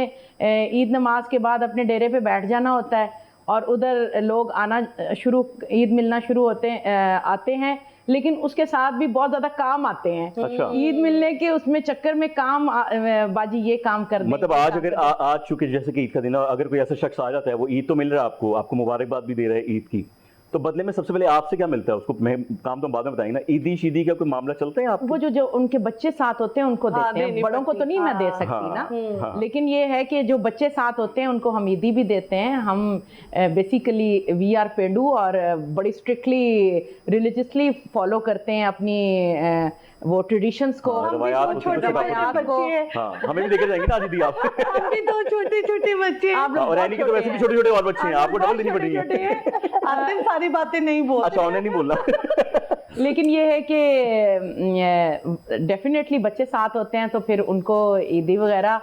ईद नमाज के बाद अपने डेरे पे बैठ जाना होता है, और उधर लोग आना शुरू, ईद मिलना शुरू आते हैं, लेकिन उसके साथ भी बहुत ज्यादा काम आते हैं। अच्छा। ईद मिलने के उसमें चक्कर में काम बाजी ये काम कर दें। मतलब आज अगर आज चूंकि जैसे कि ईद का दिन है, अगर कोई ऐसा शख्स आ जाता है, वो ईद तो मिल रहा है आपको, आपको मुबारकबाद भी दे रहा है ईद की, तो बदले में सबसे पहले आपसे क्या मिलता है उसको? मैं काम तो बाद में बताएंगे ना, ईदी शीदी का कोई मामला चलता है आप? वो जो उनके बच्चे साथ होते हैं उनको हाँ, देते हैं, देनी बड़ों को तो पड़ती। नहीं मैं दे हाँ, सकती हाँ, ना, हाँ। लेकिन ये है कि जो बच्चे साथ होते हैं उनको हम ईदी भी देते हैं। हम बेसिकली वी आर पेंडू, और बड़ी स्ट्रिक्टली रिलीजियसली फॉलो करते हैं अपनी वो ट्रेडिशंस को, हाँ, हम भी रवायात दो होती है, छोटे रवायात छोटे को। बच्चे हैं, हाँ, हमें भी लेके जाएंगे ना आज दी आप। हम भी 2 छोटे छोटे बच्चे हैं। आप लोग और रैनी के तो वैसे भी छोटे छोटे और बच्चे हैं, आपको डबल देनी पड़ेगी। आप दिन सारी बातें नहीं बोल अच्छा, उन्हें नहीं बोलना। लेकिन ये है कि डेफिनेटली बच्चे साथ होते हैं तो फिर उनको ईदी वगैरह,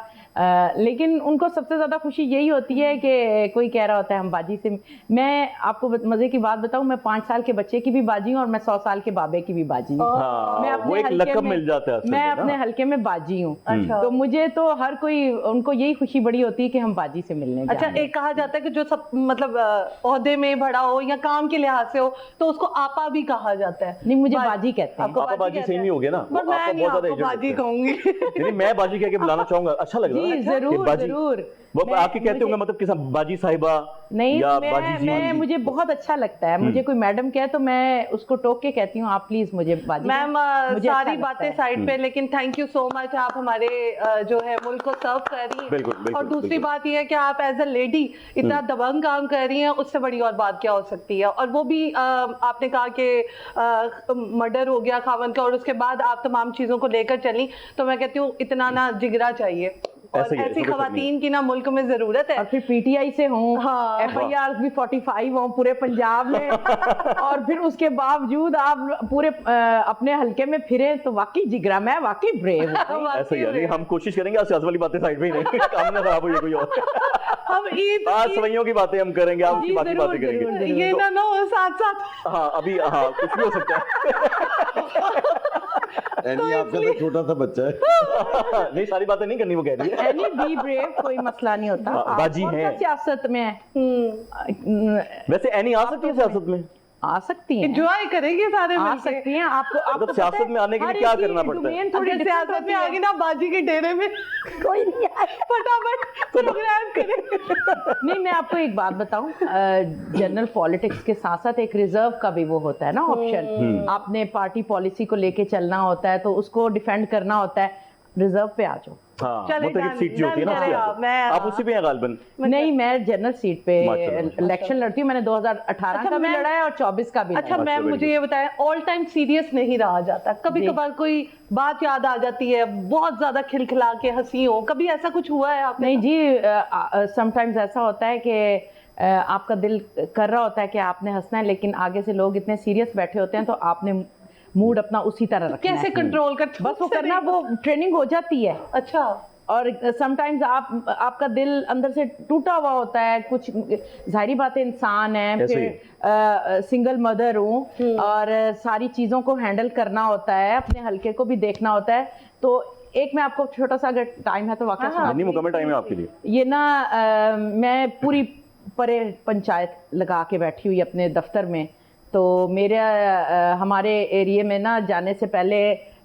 लेकिन उनको सबसे ज़्यादा खुशी यही होती है कि कोई कह रहा होता है हम बाजी से। मैं आपको मज़े की बात बताऊं, मैं 5 साल के बच्चे की भी बाजी हूँ, और मैं 100 साल के बाबे की भी बाजी हूँ। हाँ, मैं अपने वो एक हल्के लकब में- मिल जाता है असल मैं में ना। अपने हल्के में बाजी हूँ। अच्छा। तो मुझे तो हर कोई, उनको यही खुशी बड़ी होती है कि हम बाजी से मिलने अच्छा, जाएंगे। एक कहा जाता है कि जो सब मतलब ओहदे में बड़ा हो या काम के लिहाज से हो, तो उसको आपा भी कहा जाता है। नहीं, मुझे बाजी कहते हैं। आपको आपा बाजी कहते सेम ही हैं। हो गया ना, पर वो मैं आपको नहीं बहुत ज्यादा आपको इज्जत बाजी देते हैं। कहूंगी। नहीं, मैं बाजी कह के बुलाना चाहूंगा, अच्छा लगता जी, कि जरूर बाजी- जरूर। वो मैं- आपके कहते मुझे- होंगे मतलब किसा बाजी साहिबा नहीं, या बाजी जी। मैं मुझे बहुत अच्छा लगता है। मुझे कोई मैडम कहे तो मैं उसको टोक के कहती हूँ, आप प्लीज मुझे बाजी कहें। मैम मुझे अच्छा सारी लगता बातें है। साइड पे, लेकिन थैंक यू सो मच, आप हमारे जो है मुल्क को सर्व कर रही हैं। बिल्कुल, बिल्कुल, और दूसरी बिल्कुल। बात ये है कि आप एज अ लेडी इतना दबंग काम कर रही हैं, उससे बड़ी और बात क्या हो सकती है। और वो भी आपने कहा कि मर्डर हो गया खावन का और उसके बाद आप तमाम चीज़ों को लेकर चली, तो मैं कहती हूँ इतना ना जिगरा चाहिए और ऐसे ही है, ऐसी इसको तो करनी है। खवातीन की ना मुल्क में ज़रूरत है। और फिर पीटीआई से हूँ, हाँ। FIR भी 45 हूँ पूरे पंजाब में और फिर उसके बावजूद आप पूरे अपने हलके में फिरे तो वाकई जिगरा, मैं वाकई ब्रेव हूँ। ऐसा ही है। नहीं, हम कोशिश करेंगे आज सियासत वाली बातें साइड में ही नहीं, काम ना खराब हो जाए कोई और। हम ईद आज सवैयों की बातें हम करेंगे, आप जी, बाकी जरूर, बातें करेंगे। जरूर, जरूर। ये ना हो साथ साथ। हाँ अभी हाँ कुछ भी हो सकता है। एनी आपका तो छोटा सा बच्चा है। नहीं सारी बातें नहीं करनी, वो कह रही है। एनी बी ब्रेव, कोई मसला नहीं होता। हाँ, बाजी आप कौन सा हैं। सियासत में है। वैसे एनी आ सकती है सियासत में? आ सकती हैं, एंजॉय करेंगे सारे आ मिलके। सकती हैं। आपको पता सियासत है, में आने के लिए हर क्या एक की करना पड़ता है? domain थोड़ी अगर different सियासत में होती आ है। गई ना बाजी के डेरे में कोई नहीं आया। फटाफट प्रोग्राम करें। नहीं, मैं आपको एक बात बताऊं, जनरल पॉलिटिक्स के साथ साथ एक रिजर्व का भी वो होता है ना ऑप्शन। आपने पार्टी पॉलिसी को लेके चलना होता है तो उसको डिफेंड करना होता है, रिजर्व पे आ जाओ। हाँ चले मुतकिब डन, सीट जो होती है ना डन उसपे करें आ आप, जाओ। मैं- आप उसी पे हैं गालिबन। नहीं, मैं जनरल सीट पे माशाल्लाह। इलेक्शन लड़ती हूँ। मैंने 2018 अच्छा, का भी मैं- लड़ा है और 24 का भी अच्छा लड़ा है। मैम, very मुझे good. ये बताएं, ऑल टाइम सीरियस नहीं रहा जाता, कभी जी। कभार कोई बात याद आ जाती है, बहुत ज्यादा खिलखिला के हंसी हो, कभी ऐसा कुछ हुआ है आपने? नहीं जी, समटाइम्स ऐसा होता है कि आपका दिल कर रहा होता है कि आपने हंसना है, लेकिन आगे से लोग इतने सीरियस बैठे होते हैं तो आपने मूड अपना उसी तरह रखना कैसे है। कंट्रोल करते? बस वो करना, वो ट्रेनिंग हो जाती है। अच्छा। और समटाइम्स आपका दिल अंदर से टूटा हुआ होता है, कुछ जाहिर बात है, इंसान है, ऐसे फिर सिंगल मदर हूँ और सारी चीज़ों को हैंडल करना होता है, अपने हल्के को भी देखना होता है। तो एक मैं आपको छोटा सा अगर टाइम है तो वाकई नहीं मुकम्मल टाइम है आपके लिए। ये ना मैं पूरी परे पंचायत लगा के बैठी हुई अपने दफ्तर में। तो मेरे हमारे एरिया में ना जाने से पहले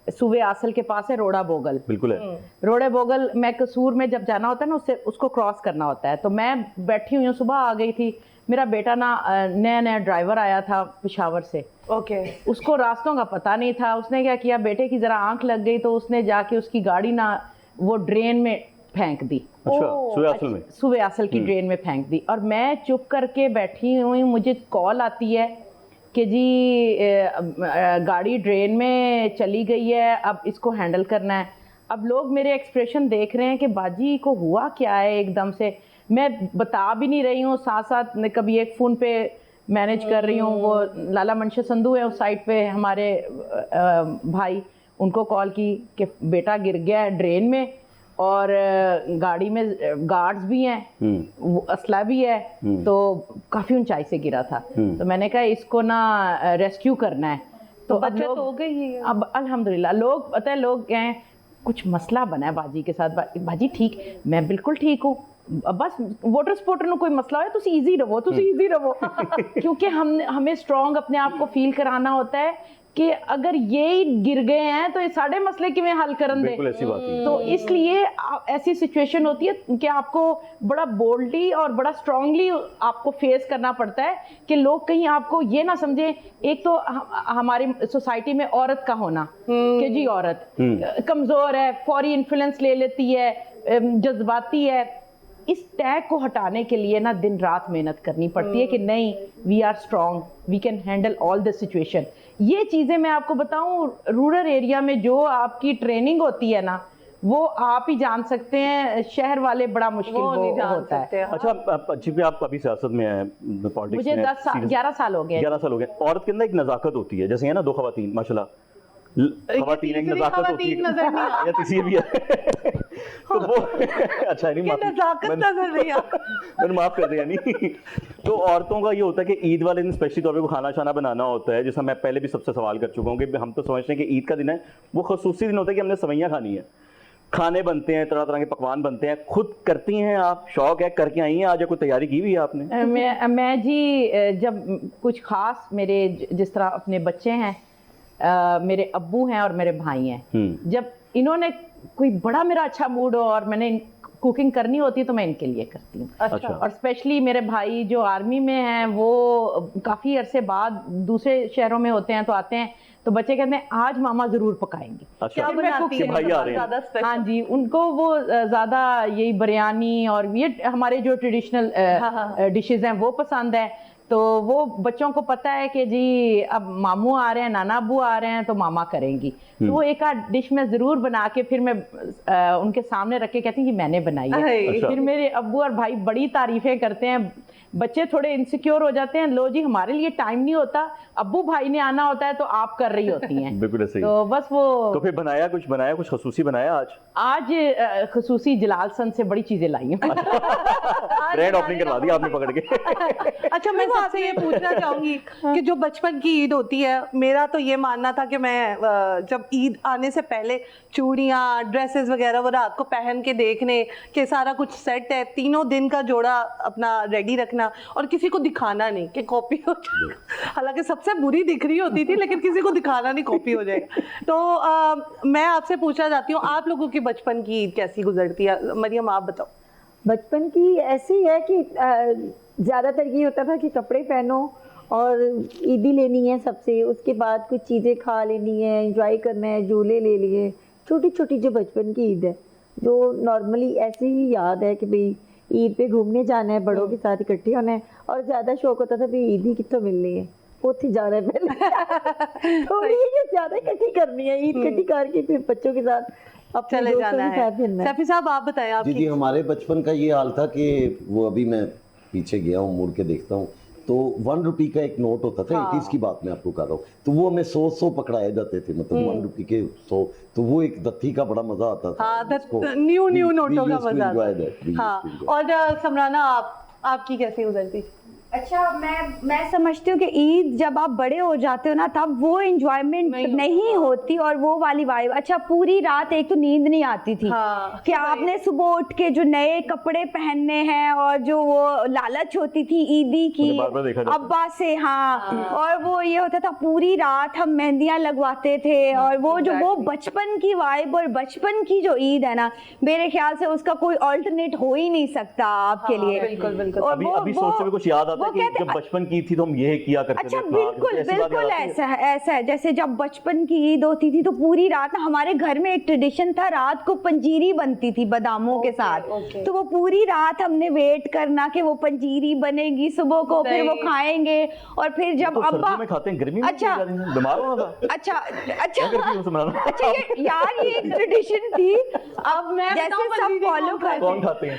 सूबे आसल के पास है रोड़ा बोगल। बिल्कुल है। रोड़े बोगल में कसूर में जब जाना होता है ना उसको क्रॉस करना होता है। तो मैं बैठी हुई हूँ, सुबह आ गई थी, मेरा बेटा ना नया नया ड्राइवर आया था पेशावर से। ओके। उसको रास्तों का पता नहीं था। उसने क्या किया, बेटे की ज़रा आंख लग गई तो उसने जाके उसकी गाड़ी ना वो ड्रेन में फेंक दी, अच्छा सुबह असल में। सूबे आसल की ड्रेन में फेंक दी। और मैं चुप करके बैठी हुई, मुझे कॉल आती है कि जी गाड़ी ड्रेन में चली गई है, अब इसको हैंडल करना है। अब लोग मेरे एक्सप्रेशन देख रहे हैं कि बाजी को हुआ क्या है एकदम से। मैं बता भी नहीं रही हूँ, साथ साथ मैं कभी एक फ़ोन पे मैनेज कर रही हूँ। वो लाला मंशा संधू है उस साइड पे हमारे भाई, उनको कॉल की कि बेटा गिर गया है ड्रेन में और गाड़ी में गार्ड्स भी हैं, वो असला भी है, तो काफ़ी ऊंचाई से गिरा था। तो मैंने कहा इसको ना रेस्क्यू करना है। तो अब बचत लोग हो गई है। अब अल्हम्दुलिल्लाह लोग पता है, लोग हैं कुछ मसला बना है बाजी के साथ। बाजी ठीक, मैं बिल्कुल ठीक हूँ, बस वाटर स्पोर्टर में कोई मसला है तुसी इजी रहो, तुसी इजी रहो। क्योंकि हमें स्ट्रॉन्ग अपने आप को फील कराना होता है कि अगर ये ही गिर गए हैं तो ये सारे मसले किवें हल करन दे। बिल्कुल ऐसी बात है। तो इसलिए ऐसी सिचुएशन होती है कि आपको बड़ा बोल्डली और बड़ा स्ट्रांगली आपको फेस करना पड़ता है कि लोग कहीं आपको ये ना समझे। एक तो हमारी सोसाइटी में औरत का होना कि जी औरत कमज़ोर है, फौरी इन्फ्लुएंस ले लेती है, जज्बाती है। इस टैग को हटाने के लिए ना दिन रात मेहनत करनी पड़ती है कि नहीं, we are strong, we can handle all the situation. ये चीज़ें मैं आपको बताऊं, रूरल एरिया में जो आपकी ट्रेनिंग होती है ना, वो आप ही जान सकते हैं, शहर वाले बड़ा मुश्किल वो नहीं जान होता सकते। है। अच्छा अच्छी भी आप अभी सियासत में हैं, पॉलिटिक्स मुझे में 11 साल हो गए। 11 साल हो गए। औरत के अंदर एक नजाकत होती है, जैसे है ना दो खवातीन माशाल्लाह, खवातीन एक तीसरी नजाकत होती खवातीन नजर नहीं है, या तीसरी भी है। तो वो अच्छा नहीं, कि नजाकत नजर नहीं आ। मैंने माफ कर दिया नहीं। तो औरतों का ये होता है कि ईद वाले दिन स्पेशली तौर पे को खाना शाना बनाना होता है, जैसा मैं पहले भी सबसे सवाल कर चुका हूँ कि हम तो समझते हैं कि ईद का दिन है, वो खसूसी दिन होता है कि हमने सवैयाँ खानी है, खाने बनते हैं, तरह तरह के पकवान बनते हैं। खुद करती हैं आप, शौक है, करके आई हैं, आज कोई तैयारी की हुई है आपने? मैं जी जब कुछ खास, मेरे जिस तरह अपने बच्चे हैं, मेरे अब्बू हैं और मेरे भाई हैं, जब इन्होंने कोई बड़ा मेरा अच्छा मूड हो और मैंने कुकिंग करनी होती है तो मैं इनके लिए करती हूँ। अच्छा। और स्पेशली मेरे भाई जो आर्मी में हैं वो काफ़ी अरसे बाद दूसरे शहरों में होते हैं तो आते हैं तो बच्चे कहते हैं आज मामा ज़रूर पकाएंगी। अच्छा क्या कि बनाती है भाई आ रहे ज्यादा हैं। स्पेशल? हाँ जी, उनको वो ज़्यादा यही बिरयानी और ये हमारे जो ट्रेडिशनल डिशेस हैं वो पसंद है। तो वो बच्चों को पता है कि जी अब मामू आ रहे हैं, नाना अब्बू आ रहे हैं तो मामा करेंगी। तो वो एक आध डिश में ज़रूर बना के फिर मैं उनके सामने रख के कहती हूँ कि मैंने बनाई है। अच्छा। फिर मेरे अब्बू और भाई बड़ी तारीफें करते हैं। बच्चे थोड़े इनसिक्योर हो जाते हैं, लो जी हमारे लिए टाइम नहीं होता, अब्बू भाई ने आना होता है तो आप कर रही होती हैं। बिल्कुल ऐसे ही। तो बस वो तो फिर बनाया कुछ खसूसी बनाया आज? खसूसी जलाल सन से बड़ी चीजें लाई हैं। ब्रांड ओपनिंग करवा दी आपने पकड़ के। अच्छा, मैं आपसे ये पूछना चाहूंगी कि जो बचपन की ईद होती है, मेरा तो ये मानना था कि मैं जब ईद आने से पहले चूड़ियाँ, ड्रेसेस वगैरह वो रात को पहन के देखने कि सारा कुछ सेट है, तीनों दिन का जोड़ा अपना रेडी रखना और किसी को दिखाना नहीं कि कॉपी हो जाएगा। हालांकि सबसे बुरी दिख रही होती थी लेकिन किसी को दिखाना नहीं, कॉपी हो जाएगा। तो मैं आपसे पूछना चाहती हूँ, आप लोगों की बचपन की ईद कैसी गुजरती है? मरियम आप बताओ। बचपन की ऐसी है कि ज़्यादातर ये होता था कि कपड़े पहनो और ईदी लेनी है सबसे, उसके बाद कुछ चीज़ें खा लेनी है, एंजॉय करना है, झूले ले लिए। छोटी छोटी जो बचपन की ईद है, जो नॉर्मली ऐसी ही याद है कि भाई ईद पे घूमने जाना है, बड़ों के साथ इकट्ठे होना है। और ज़्यादा शौक होता था भाई ईद ही कितों मिलनी है, पोथी जाना है पहले थोड़ी ज़्यादा इकट्ठी करनी है, ईद इकट्ठी करके फिर बच्चों के साथ अपने चले दोस्तों जाना के साथ है। फिरना है। सैफी साहब आप बताएं जी आपकी। जी, हमारे बचपन का ये हाल था कि वो अभी मैं पीछे गया हूँ, मुड़ के देखता हूँ तो 1 रुपये का एक नोट होता था। 21 की बात मैं आपको कर रहा हूँ। तो वो हमें 100 पकड़ाए जाते थे, मतलब 1 रुपये के 100। तो वो एक दत्ती का बड़ा मजा आता था। हाँ, जिसको न्यू we नोटों का used to मजा enjoy आता that. We used हाँ। to enjoy. और समराना आपकी कैसी गुजरती? अच्छा, मैं समझती हूँ कि ईद जब आप बड़े हो जाते हो ना तब वो एंजॉयमेंट नहीं होती और वो वाली वाइब। अच्छा, पूरी रात एक तो नींद नहीं आती थी हाँ, कि आपने सुबह उठ के जो नए कपड़े पहनने हैं और जो वो लालच होती थी ईदी की उन्हें बार-बार देखा जाता अब्बा से। हाँ, और वो ये होता था पूरी रात हम मेहंदियां लगवाते थे और वो जो वो बचपन की वाइब और बचपन की जो ईद है ना, मेरे ख्याल से उसका कोई ऑल्टरनेट हो ही नहीं सकता आपके लिए। बिल्कुल बिल्कुल। और अभी सोचते हुए कुछ याद आता है कि कहते- जब बचपन की थी तो हम ये किया करते अच्छा, थे। बिल्कुल बिल्कुल ऐसा है जैसे जब बचपन की ईद होती थी तो पूरी रात ना, हमारे घर में एक ट्रेडिशन था, रात को पंजीरी बनती थी बादामों के साथ। तो वो पूरी रात हमने वेट करना कि वो पंजीरी बनेगी सुबह को, फिर वो खाएंगे। और फिर जब तो अब्बा सर्दी में खाते हैं, गर्मी में अच्छा बीमार होना था। अच्छा क्या करती है उसमें? अच्छा, ये यार ये एक ट्रेडिशन थी। अब मैं जैसे बताऊं सब पंजीरी फॉलो कौन कौन करते खाते हैं?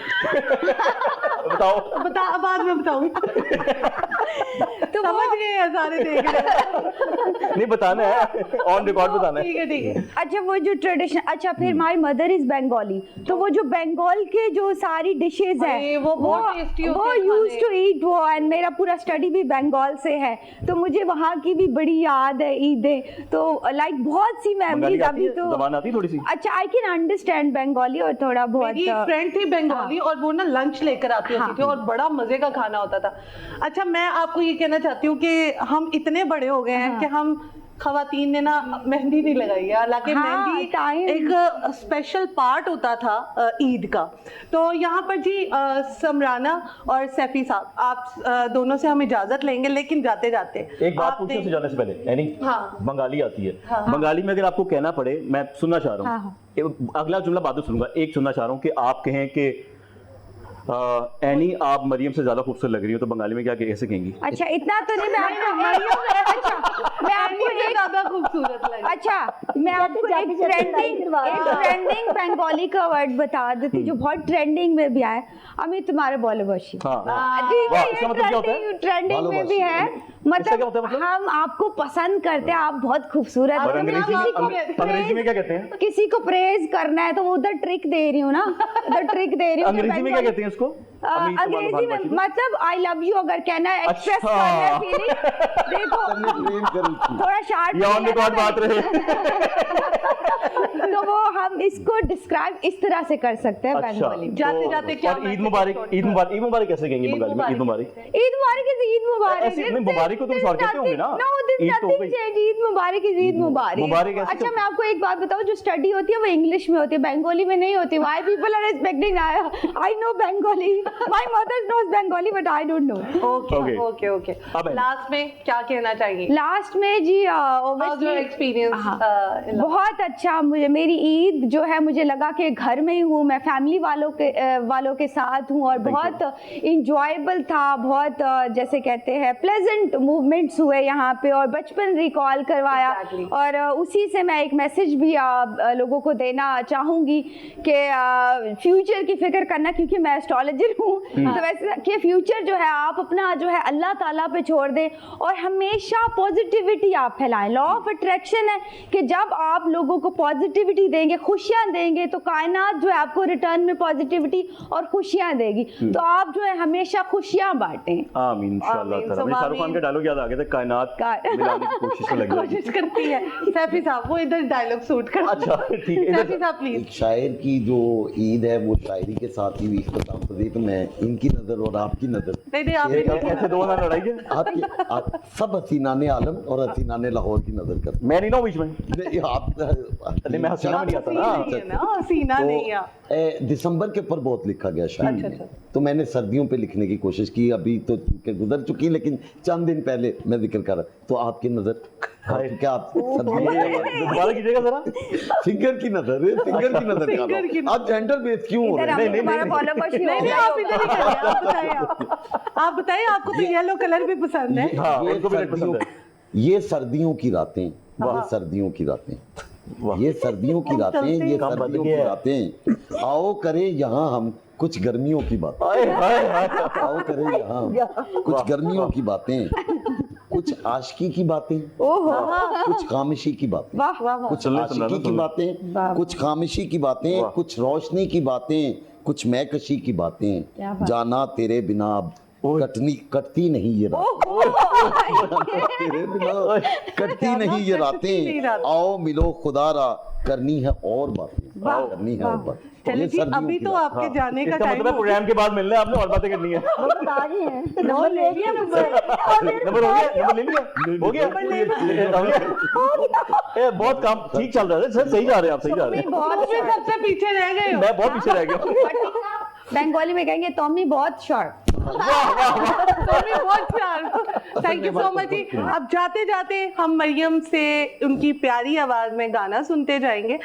बताओ। बाद में बताऊंगी। तो समझ गए हैं सारे, देख रहे हैं। नहीं बताना है, ऑन रिकॉर्ड बताना है। ठीक है ठीक है। अच्छा, वो जो ट्रेडिशन। अच्छा, फिर माय मदर इज बंगाली, तो वो जो बंगाल के जो सारी डिशेज अरे, है वो बहुत tasty होते वो हैं यूज खाने। टू ईट वो। एंड मेरा पूरा स्टडी भी बंगाल से है तो मुझे वहाँ की भी बड़ी याद है ईदें। तो लाइक बहुत सी बंगाली मेमोरीज आती अभी है? तो। जबान आती है थोड़ी सी? अच्छा, आई कैन अंडरस्टैंड बंगाली और थोड़ा बहुत। मेरी एक फ्रेंड थी बंगाली और वो ना लंच लेकर आती होती थी और बड़ा मजे का खाना होता था। अच्छा, मैं आपको ये कहना चाहती हूँ कि हम इतने बड़े हो गए हैं कि हम खवातीन ने ना मेहंदी नहीं लगाई है। हालांकि मेहंदी एक स्पेशल पार्ट होता था ईद का। तो यहाँ पर जी समराना और सैफी साहब, आप दोनों से हम इजाजत लेंगे, लेकिन जाते जाते एक बात पूछने से जाने से पहले, यानी बंगाली आती है, बंगाली में अगर आपको कहना पड़े, मैं सुनना चाह रहा हूँ, अगला जुमला बाद में सुनूंगा, एक सुनना चाह रहा हूँ कि आप कहें कि एनी आप मरियम से ज्यादा खूबसूरत लग रही हो, तो बंगाली में क्या कैसे कहेंगी? अच्छा, इतना तो नहीं। मैं आपको एक ज्यादा खूबसूरत लगे। अच्छा, मैं आपको एक ट्रेंडिंग बंगाली का वर्ड बता देती जो बहुत ट्रेंडिंग में भी आया। अमी तुम्हारे बॉलीवुशी। ट्रेंडिंग में भी है। मतलब हम आपको पसंद करते हैं, आप बहुत खूबसूरत हो। अंग्रेजी में क्या कहते हैं? किसी को प्रेज करना है तो वो उधर ट्रिक दे रही हूँ ना, उधर ट्रिक दे रही हूँ। अंग्रेजी में क्या कहते हैं इसको? अंग्रेजी में मतलब आई लव यू अगर कहना है, एक्सप्रेस करना है फीलिंग। देखो थोड़ा शार्ट बात रहे। तो वो हम हम इसको डिस्क्राइब इस तरह से कर सकते हैं अच्छा, बंगाली में। जाते जाते क्या और ईद मुबारक, ईद मुबारक, ईद मुबारक कैसे कहेंगे बंगाली में? ईद मुबारक ईद मुबारक is ईद मुबारक। ऐसे नहीं, मुबारक को तुम शॉर्ट कहते होंगे ना? No, there's ईद तो हो nothing गई। changed. Eid Mubarak is Eid मुबारक। मुबारक ऐसे अच्छा तो- मैं आपको एक बात बताऊं, जो स्टडी होती है वो इंग्लिश में होती है, बंगाली में नहीं होती। Why people are expecting? I know Bengali. My mother knows Bengali, but I don't know. Okay okay okay. अब है। लास्ट में क्या कहना चाहेंगे? लास्ट में जी हाउस योर obviously एक्सपीरियंस? बहुत अच्छा। मुझे मेरी ईद जो है, मुझे लगा कि घर में ही हूँ, मैं फैमिली वालों के साथ हूँ, और बहुत इंजॉयबल था। बहुत जैसे कहते हैं प्लेजेंट मूवमेंट्स हुए यहाँ पे, और बचपन रिकॉल करवाया। Exactly. और उसी से मैं एक मैसेज भी लोगों को देना चाहूँगी कि फ्यूचर की फिक्र करना, क्योंकि मैं एस्ट्रोलॉजर हूँ, तो वैसे कि फ्यूचर जो है आप अपना जो है अल्लाह ताला पे छोड़ दें, और हमेशा पॉजिटिविटी आप फैलाएं। लॉ ऑफ अट्रैक्शन है कि जब आप लोगों को पॉजिटिविटी देंगे, खुशियाँ देंगे, तो कायनात जो है आपको रिटर्न में पॉजिटिविटी और खुशियाँ देगी। तो आप जो है हमेशा खुशियाँ बांटें। आमीन इंशाल्लाह आमीन, ताला। मुझे शाहरुख खान के डायलॉग याद आ गए थे, कायनात मिलाने की कोशिश में लग जाएगी। कोशिश करती है सैफी साहब, वो इधर डायलॉग सूट कर। अच्छा ठीक है, सैफी साहब प्लीज। एक शायर की जो ईद है वो शायरी के साथ ही इख्तिताम कर दी, तो मैं इनकी नज़र और आपकी नज़र, नहीं आप ऐसे दो ना लड़ाई है। आप सब हसीनाने आलम और हसीनाने लाहौर की नज़र कर। मैं नहीं ना हूँ बीच में। नहीं, आप नहीं, मैं हसीना में नहीं आता ना। सीना नहीं है। दिसंबर के ऊपर बहुत लिखा गया शायरी अच्छा, में, अच्छा। तो मैंने सर्दियों पे लिखने की कोशिश की। अभी तो चूंकि गुजर चुकी, लेकिन चंद दिन पहले मैं जिक्र कर रहा, तो आपकी नजर क्या आप दोबारा कीजिएगा जरा। फिंगर की नजर है, फिंगर की नजर Finger की क्या नजर। आप जेंडर बेस क्यों हो इधर रहे हैं? आपको हमारा फॉलोवर शुरू हो नहीं गया आप इधर ही करिए, आप बताइए। आप बताइए, आपको तो येलो कलर भी पसंद है। हाँ, ये उनको भी रेड पसंद सर्दियों- ये सर्दियों की रातें, ये सर्दियों की रातें, ये सर्दियों की रातें, ये काम बन सर्दियों की गया है। रातें। आओ करें यहाँ हम कुछ गर्मियों की बात, हाय हाय हाय। आओ करें यहाँ हम कुछ गर्मियों की बातें, कुछ आशिकी की बातें, कुछ खामोशी की बातें, वाह वाह वाह। कुछ सुन ले, आशिकी की सुन ले। बातें, कुछ खामोशी की बातें, वाह। कुछ रोशनी की बातें, कुछ मैकशी की बातें। जाना तेरे बिना अब कटती नहीं ये रातें, तेरे बिना कटती नहीं ये रातें। आओ मिलो खुदारा, करनी है और बातें, करनी है और बातें। चलिए ये जी, सर्दियों अभी की तो रातें। आपके जाने का इसका टाइम मतलब प्रोग्राम के बाद मिलना है, आपने और बातें करनी है। वो बता रहे हैं नंबर ले लिया नंबर हो गया, नंबर ले लिया, हो गया, हो गया। ए, बहुत काम ठीक चल रहा है सर, सही जा रहे हैं आप, सही जा रहे हैं। बहुत में सबसे पीछे रह गए हो। मैं बहुत पीछे रह गया। बंगाली में कहेंगे टॉमी बहुत sharp. Thank you so much जी। अब जाते जाते हम मरियम से उनकी प्यारी आवाज में गाना सुनते जाएंगे।